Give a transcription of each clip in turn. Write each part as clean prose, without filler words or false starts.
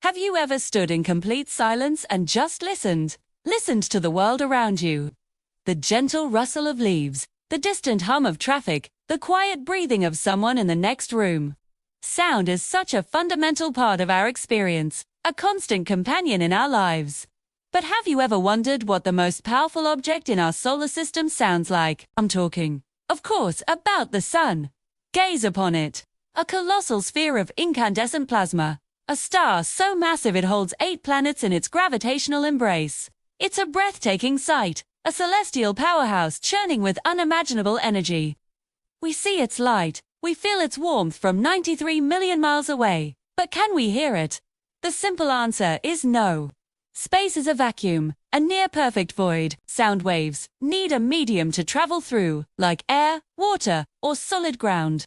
Have you ever stood in complete silence and just listened? Listened to the world around you. The gentle rustle of leaves, the distant hum of traffic, the quiet breathing of someone in the next room. Sound is such a fundamental part of our experience, a constant companion in our lives. But have you ever wondered what the most powerful object in our solar system sounds like? I'm talking, of course, about the sun. Gaze upon it. A colossal sphere of incandescent plasma. A star so massive it holds 8 planets in its gravitational embrace. It's a breathtaking sight, a celestial powerhouse churning with unimaginable energy. We see its light, we feel its warmth from 93 million miles away, but can we hear it? The simple answer is no. Space is a vacuum, a near-perfect void. Sound waves need a medium to travel through, like air, water, or solid ground.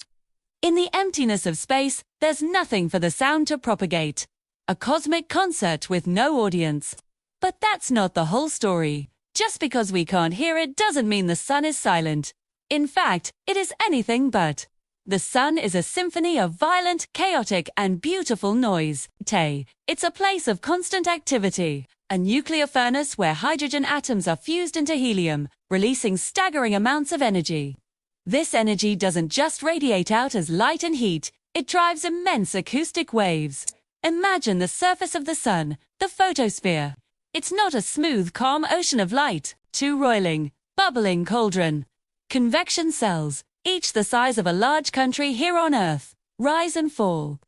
In the emptiness of space, there's nothing for the sound to propagate. A cosmic concert with no audience. But that's not the whole story. Just because we can't hear it doesn't mean the sun is silent. In fact, it is anything but. The sun is a symphony of violent, chaotic, and beautiful noise. It's a place of constant activity, a nuclear furnace where hydrogen atoms are fused into helium, releasing staggering amounts of energy. This energy doesn't just radiate out as light and heat, it drives immense acoustic waves. Imagine the surface of the sun, the photosphere. It's not a smooth, calm ocean of light, too roiling, bubbling cauldron. Convection cells, each the size of a large country here on Earth, rise and fall.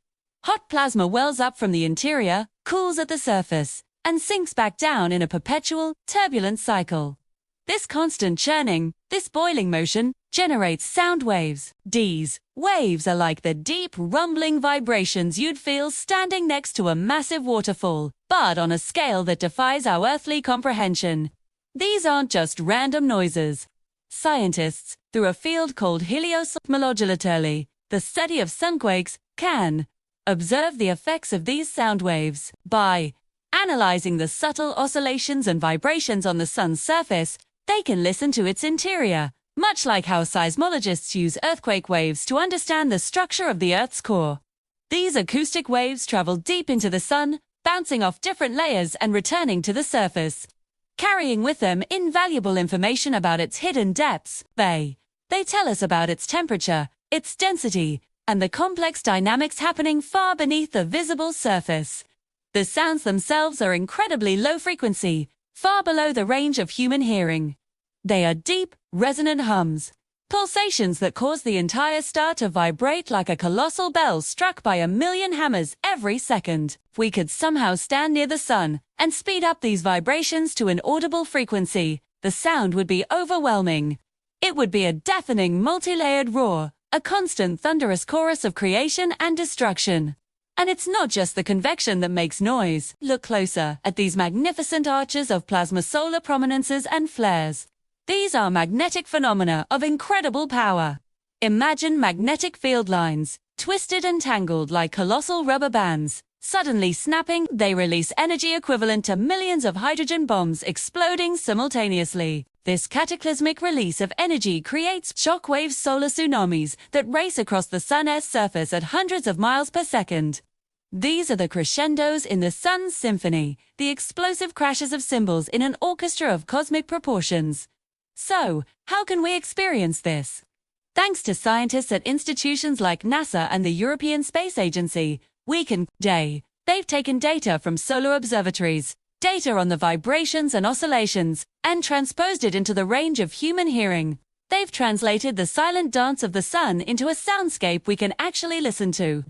Hot plasma wells up from the interior, cools at the surface, and sinks back down in a perpetual, turbulent cycle. This constant churning, this boiling motion, generates sound waves. These waves are like the deep, rumbling vibrations you'd feel standing next to a massive waterfall, but on a scale that defies our earthly comprehension. These aren't just random noises. Scientists, through a field called helioseismology, the study of sunquakes, can observe the effects of these sound waves by analyzing the subtle oscillations and vibrations on the sun's surface. They can listen to its interior, much like how seismologists use earthquake waves to understand the structure of the Earth's core. These acoustic waves travel deep into the sun, bouncing off different layers and returning to the surface, carrying with them invaluable information about its hidden depths. They tell us about its temperature, its density, and the complex dynamics happening far beneath the visible surface. The sounds themselves are incredibly low frequency, far below the range of human hearing. They are deep, resonant hums, pulsations that cause the entire star to vibrate like a colossal bell struck by 1,000,000 hammers every second. If we could somehow stand near the sun and speed up these vibrations to an audible frequency, the sound would be overwhelming. It would be a deafening, multi-layered roar, a constant thunderous chorus of creation and destruction. And it's not just the convection that makes noise. Look closer at these magnificent arches of plasma solar prominences and flares. These are magnetic phenomena of incredible power. Imagine magnetic field lines, twisted and tangled like colossal rubber bands. Suddenly snapping, they release energy equivalent to millions of hydrogen bombs exploding simultaneously. This cataclysmic release of energy creates shockwave solar tsunamis that race across the sun's surface at hundreds of miles per second. These are the crescendos in the sun's symphony, the explosive crashes of cymbals in an orchestra of cosmic proportions. So, how can we experience this? Thanks to scientists at institutions like NASA and the European Space Agency, we can. They've taken data from solar observatories, data on the vibrations and oscillations, and transposed it into the range of human hearing. They've translated the silent dance of the sun into a soundscape we can actually listen to.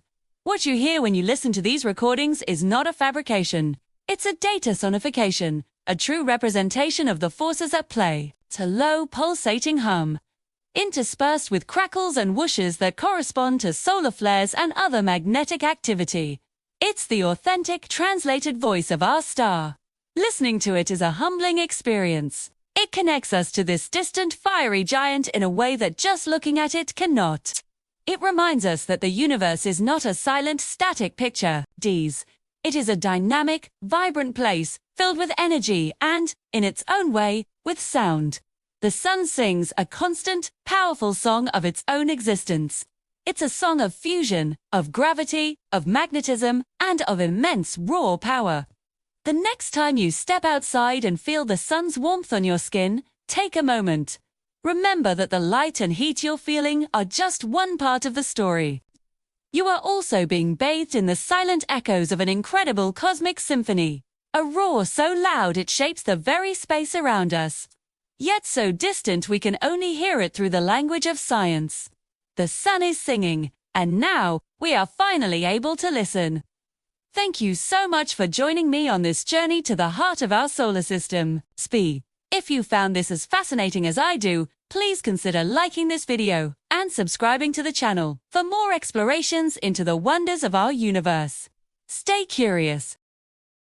What you hear when you listen to these recordings is not a fabrication. It's a data sonification, a true representation of the forces at play. It's a low, pulsating hum, interspersed with crackles and whooshes that correspond to solar flares and other magnetic activity. It's the authentic, translated voice of our star. Listening to it is a humbling experience. It connects us to this distant, fiery giant in a way that just looking at it cannot. It reminds us that the universe is not a silent, static picture. It is a dynamic, vibrant place, filled with energy and, in its own way, with sound. The sun sings a constant, powerful song of its own existence. It's a song of fusion, of gravity, of magnetism, and of immense raw power. The next time you step outside and feel the sun's warmth on your skin, take a moment. Remember that the light and heat you're feeling are just one part of the story. You are also being bathed in the silent echoes of an incredible cosmic symphony, a roar so loud it shapes the very space around us, yet so distant we can only hear it through the language of science. The sun is singing, and now we are finally able to listen. Thank you so much for joining me on this journey to the heart of our solar system, SPI. If you found this as fascinating as I do, please consider liking this video and subscribing to the channel for more explorations into the wonders of our universe. Stay curious,